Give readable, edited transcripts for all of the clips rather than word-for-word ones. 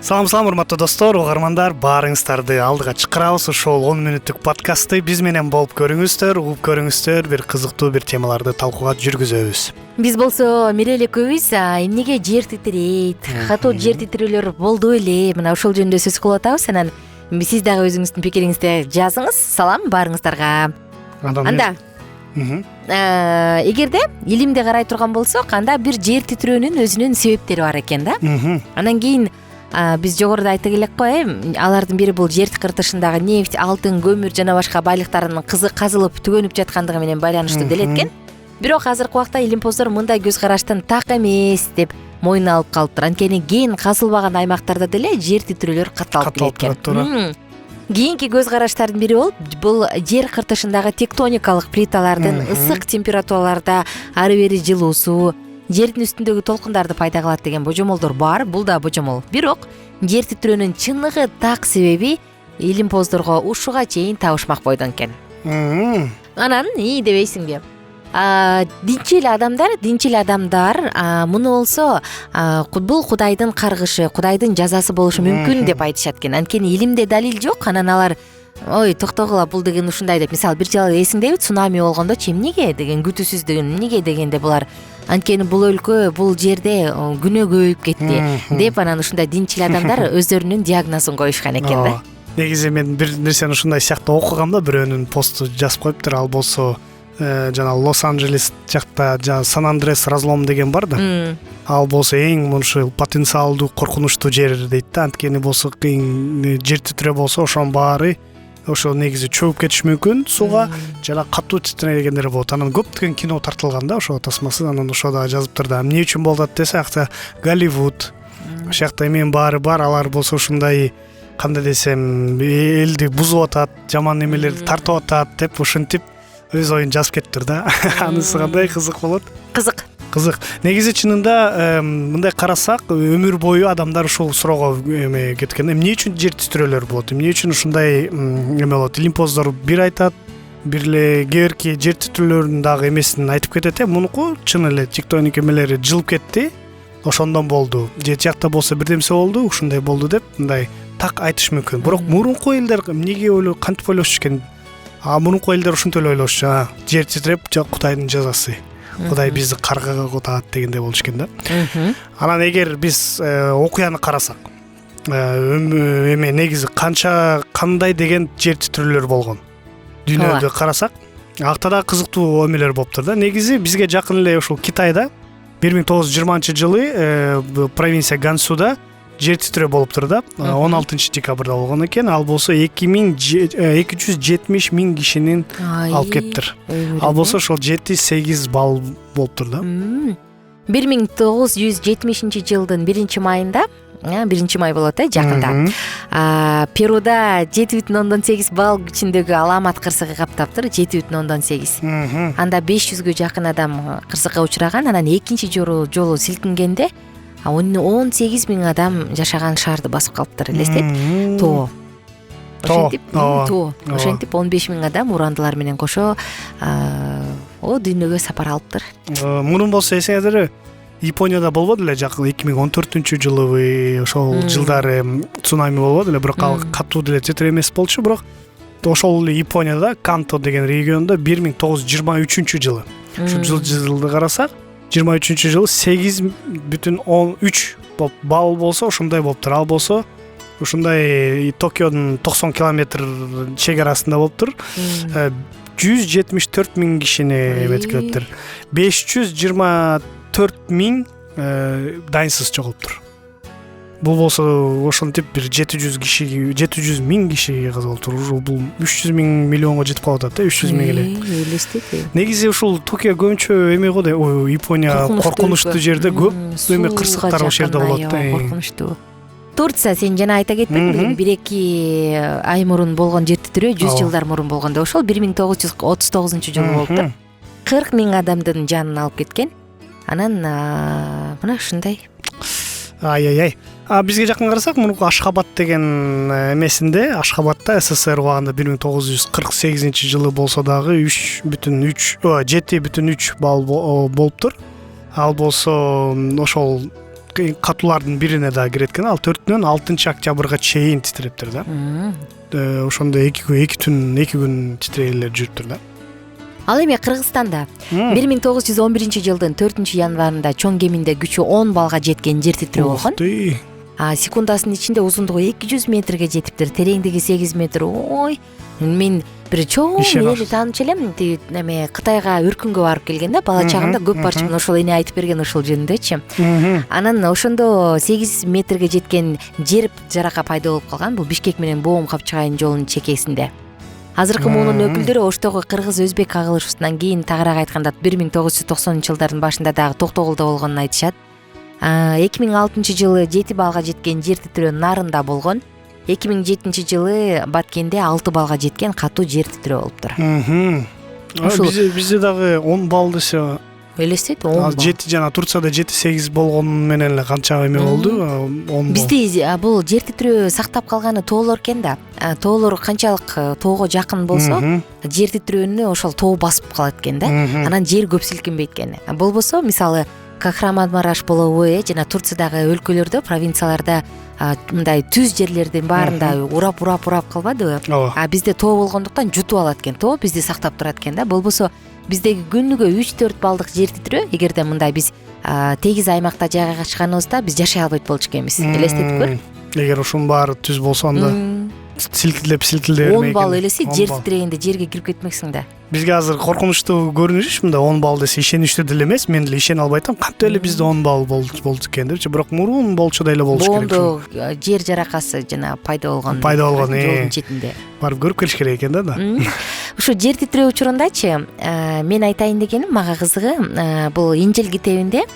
Салам урматтуу достор, угармандар, баарыңыздарды алдыга чакырабыз. Ошол 10 мүнөттүк подкастты биз менен болуп көрүңүздөр, угуп көрүңүздөр, бир кызыктуу бир темаларды талкууга жүргүзөбүз. Биз болсо мирел экөөбүз эмнеге жер титирейт, катуу жер титирөөлөр болду беле, мына ошол жөнүндө сөз кылып атабыз. Анан сиз дагы өзүңүздүн пикириңизди жазыңыз. Салам баарыңыздарга. Анда эгерде илимди карай турган болсок, анда бир жер титирөөнүн өзүнүн себептери бар экен да. Анан кийин биз жогоруда айта келек кой, алардын бири бул жер кыртышындагы нефть, алтын, көмүр жана башка байлыктардын казылып түгөнүп жаткандыгы менен байланыштуу делет экен. Бирок азыркы убакта илимпоздор мындай көз караштан так эмес деп мойнуна алып калыптыр. Анткени кен казылбаган аймактарда деле жер титирөөлөр катталып келет экен. Кийинки көз караштардын бири болуп, бул жер кыртышындагы тектоникалык плиталардын ысык температураларда ары бери жылуусу жердин үстүндөгү толкундарды пайда кылат деген божомолдор бар. Бул да божомол. Бирок жер титирөөнүн чыныгы так себеби илимпоздорго ушуга чейин табышмак бойдон экен. Анан дебейсиңби? Динчил адамдар муну болсо бул Кудайдын каргышы, Кудайдын жазасы болушу мүмкүн деп айтышат экен. Анткени илимде далил жок. Анан алар токтогула, бул деген ушундай деп. Мисалы бир жолу эсиңдеби, цунами болгондочу эмнеге деген күтүүсүз деген эмнеге дегенде булар анткени бул өлкө, бул жерде күнөө көбөйүп кетти деп анан ушундай динчил адамдар өздөрүнүн диагнозун коюшкан экен да. Негизи мен бир нерсени ушундай сыяктуу окугам да, бирөөнүн посту жазып коюптур. Ал болсо жана Лос-Анджелес жакта Сан Андрес разлом деген бар да. Ал болсо эң мыншы потенциалдуу, коркунучтуу жер дейт да. Анткени болсо жер титирөө болсо ошонун баары ошо негизи чөгүп кетиш мүмкүн сууга, жана катуу титирегендер болот. Анан көптөгөн кино тартылган да ошо тасмасы. Анан ошодо жазыптыр да. Эмне үчүн болуп атат десе, акта Голливуд, ошол жакта эменин баары бар. Алар болсо ушундай, кандай десем, элди бузуп атат, жаман эмелерди тартып атат деп ушинтип өз оюн жазып кетиптир да. Анысы кандай кызык болот? Кызык. Негизи чынында мындай карасак, өмүр бою адамдар ушул суроого кеткен. Эмне үчүн жер титирөөлөр болот? Эмне үчүн ушундай эме болот? Илимпоздор бир айтат, бир эле кээбирки жер титирөөлөрдүн дагы эмесин айтып кетет. Мунуку чын эле тектоник эмелери жылып кетти, ошондон болду. Же жакта болсо бирдемсе болду, ушундай болду деп мындай так айтыш мүмкүн. Бирок мурунку элдер эмнеге кантип ойлошчу экен? Мурунку элдер ушинтип эле ойлошчу. Жер титиреп, Кудайдын жазасы. Кудай бизди каргага котат дегендей болуш экен да. Анан эгер биз окуяны карасак, эме негизи кандай деген жер титирөөлөр болгон дүйнөдө карасак, акта да кызыктуу эмелер болуптур да. Негизи бизге жакын эле ушул Китайда 1920-жылы провинция Гансуда жер титирөө болуптур да. 16-декабрда болгон экен. Ал болсо 270 миң кишинин алып кетиптир. Ал болсо ошол 7-8 балл болуптур да. 1970-жылдын 1-майында, 1-май болот жакында. Перуда 7,8 балл күчүндөгү аламат кырсыгы каптаптыр. 7,8. Анда 500гө жакын адам кырсыкка учураган. Анан экинчи жолу силкингенде 18 миң адам жашаган шаарды басып калыптыр. Элестет? Тоо. Ошентип 15 миң адам урандылар менен кошо дүйнөгө сапар алыптыр. Мурун болсо эсиңерде Японияда болбоду эле жакын 2014-жылы ошол жылдары цунами болбоду эле, бирок ал катуу деле титирөө эмес болчу. Бирок ошол эле Японияда Канто деген региондо 1923-жылы ушул жылды карасак, 23-жылы 8,13 балл болсо ошондой болуптур. Ал болсо ушундай Токиодун 90 километр чегарасында болуптур. 174 миң кишини эметиптир. 524 миң дайынсыз жоголуптур. Бул болсо ошентип бир 700 миң кишиге казалыптыр. Бул 300 миллионго жетип калып атат да, 300 миң эле. Негизи ушул Токио көбүнчө эме го да, Япония коркунучтуу жерде көп эме кырсыктар ошол жерде болот да. Коркунучтуу. Турция, сен жана айта кетпедиңби, 1-2 ай мурун болгон жер титирөө 100 жылдар мурун болгондо ошол 1939-жылы болуптур. 40 миң адамдын жанын алып кеткен. Анан мына ушундай. Бизге жакын карасак, мурунку Ашхабад деген эмесинде, Ашхабадда СССР убагында 1948-жылы болсо дагы 7,3 балл болуптур. Ал болсо ошол катуулардын бирине да кирет экен. Ал 4-төн 6-октябрга чейин титирептир да. Ошондо 2 күн титирээлер жүрүптүр да. Ал эми Кыргызстанда 1911 жылдын 4-январында чоң кеминде күчү 10 балга жеткен жер титирөө болгон. Секундасынын ичинде узундугу 200 метрге жетиптир, тереңдиги 8 метр. Ой, мен бир чоң элди таанычу элем. Эме Кытайга өркүнгө барып келген да, бала чагымда көп барчумун. Ошол эне айтып берген ушул жөнүндөчү. Анан ошондо 8 метрге жеткен жер жарака пайда болуп калган. Бул Бишкек менен Боом Капчыгайын жолунун чекесинде. Азыркы муунун өкүлдөрү оштогу кыргыз-өзбек кагылышуусунан кийин тагыраак айтканда 1990-жылдардын башында дагы токтогулда болгонун айтышат. 2006 жылы 7 балга жеткен жер титирөө Нарында болгон. 2007 жылы Баткенде 6 балга жеткен катуу жер титирөө болуптур. Бизде дагы 10 бал десе элестет, 10 бал. 7 жана Турцияда 7-8 болгон менен эле канча эме болду? 10 бал. Бизде бул жер титирөө сактап калганы тоолор экен да. Тоолор канчалык тоого жакын болсо, жер титирөөнү ошол тоо басып калат экен да. Анан жер көп силкинбейт экен. Болбосо, мисалы Кахраманмараш болобу, жана Турциядагы өлкөлөрдө, провинцияларда мындай түз жерлердин баарында урап калбадыбы? Бизде тоо болгондуктан жутуп алат экен. Тоо бизди сактап турат экен да. Болбосо биздеги күнүгө 3-4 балдык жер титирөө, эгерде мындай биз тегиз аймакта жайгашканыбызда биз жашай албайт болчу экенбиз. Элестетип көр. Эгер ушунун баары түз болсо анда силкилдеп 10 бал элеси жер титирегенде жерге кирип кетмексиң да. Бизге азыр коркунучтуу көрүнүш мында 10 бал десе ишеничтүү деле эмес. Мен деле ишене албай атам. Кантип эле бизде 10 бал болду экен депчи. Бирок мурун болчу деле болуш керек. Боомдо жер жаракасы жана пайда болгон жолдун четинде. Барып көрүп келиш керек экен да. Ушу жер титирөө учурундачы мен айтайын дегеним, мага кызыгы, бул Инжил китебинде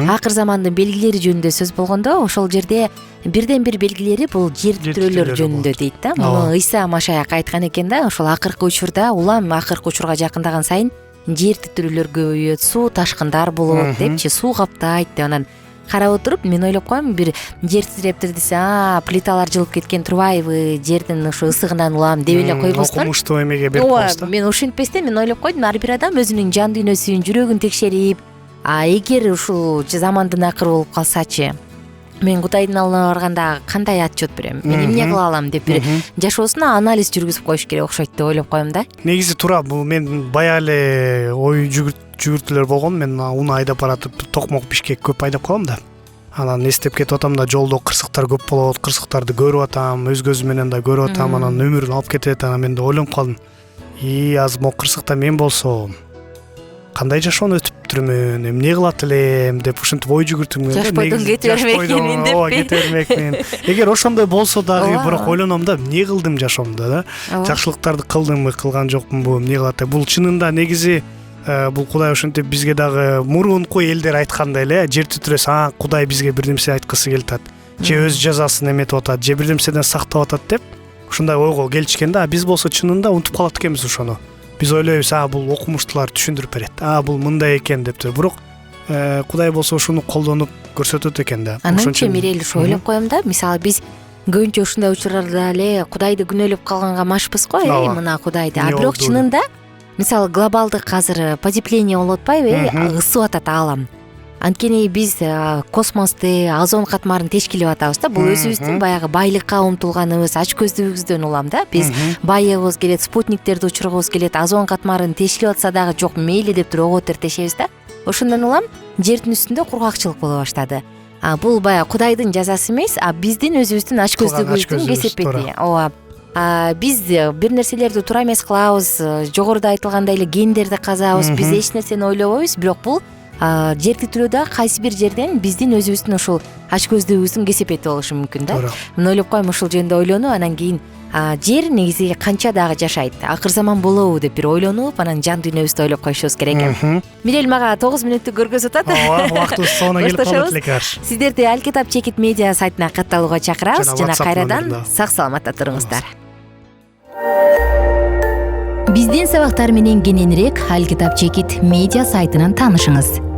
акыр замандын белгилери жөнүндө сөз болгондо, ошол жерде бирден бир белгилери бул жер титирөөлөр жөнүндө дейт да. Муну Иса Машаяк айткан экен да. Ошол акыркы учурда, улам акыркы учурга жакындаган сайын жер титирөөлөр көбөйөт, суу ташкындар болот депчи, суу каптайт деп. Анан карап отуруп мен ойлоп коем, бир жер титирептир десе, плиталар жылып кеткен турбайбы, жердин ушу ысыгынан улам деп эле койбостон. Окумуштуу эмеге берип коебуз. Мен ошентпестен мен ойлоп койдум, ар бир адам өзүнүн жан дүйнөсүн, жүрөгүн текшерип, эгер ушул замандын акыры болуп калсачы, мен Кудайдын алдына барганда кандай отчет берем, мен эмне кыла алам деп бир жашоосуна анализ жүргүзүп коюш керек окшойт деп ойлоп коем да. Негизи туура, бул мен баягы эле ой жүгүртүүлөр болгон. Мен уну айдап баратып Токмок Бишкек көп айдап калам да. Анан эстеп кетип атам да, жолдо кырсыктар көп болот, кырсыктарды көрүп атам, өз көзүм менен да көрүп атам. Анан өмүрүн алып кетет. Анан мен да ойлонуп калдым. Азыр могу кырсыкта мен болсом кандай жашоону өтүптүрмүн, эмне кылат элем деп ушинтип ой жүгүртүм. Жашпойдон кете бермекмин деп. Кете бермекмин. Эгер ошондой болсо дагы бирок ойлоном да, эмне кылдым жашоомдо да? Жакшылыктарды кылдымбы, кылган жокмунбу, эмне кылат? Бул чынында негизи бул Кудай ошентип бизге дагы мурунку элдер айткандай эле, жер титирөөсө Кудай бизге бир нерсе айткысы келип атат, же өз жазасын эметип атат, же бир нерседен сактап атат деп ушундай ойго келишкен да. Биз болсо чынында унутуп калат экенбиз ошону. Биз ойлойбуз, бул окумуштуулар түшүндүрүп берет, бул мындай экен деп. Бирок Кудай болсо ушуну колдонуп көрсөтөт экен да. Ананчы Мирел ушу ойлоп коем да, мисалы биз көбүнчө ушундай учурларда эле Кудайды күнөөлөп калганга машпыз го, мына Кудайды. Бирок чынында мисалы глобалдык азыр потепление болуп атпайбы, ысып атат аалам. Анткени биз космосту, озон катмарын тешкилеп атабыз да. Бул өзүбүздүн баягы байлыкка умтулганыбыз, ачкөздүгүбүздөн улам да. Биз байыгыбыз келет, спутниктерди учургубуз келет, озон катмарын тешкилеп атса дагы жок мейли деп туруп ого тертешебиз да. Ошондон улам жердин үстүндө кургакчылык боло баштады. Бул баягы Кудайдын жазасы эмес, биздин өзүбүздүн ачкөздүгүбүздүн кесепети. Биз бир нерселерди туура эмес кылабыз, жогоруда айтылгандай эле гендерди казабыз, биз эч нерсени ойлобойбуз, бирок бул жер титирөөдө кайсы бир жерден биздин өзүбүздүн ушул ачкөздүгүбүздүн кесепети болушу мүмкүн да. Мен ойлоп коем ушул жөнүндө ойлонуп, анан кийин жер негизи канча дагы жашайт, акыр заман болобу деп бир ойлонуп, анан жан дүйнөбүздү ойлоп коюшубуз керек экен. Мирел мага 9 мүнөттү көргөзүп атат. Убактыбыз соңуна келип калды элек. Сиздерди Алкитап Чекит медиа сайтына катталууга чакырабыз жана кайрадан сак саламатта туруңуздар. Биздин сабактар менен кененирээк Алкитап Чекит медиа сайтынан таанышыңыз.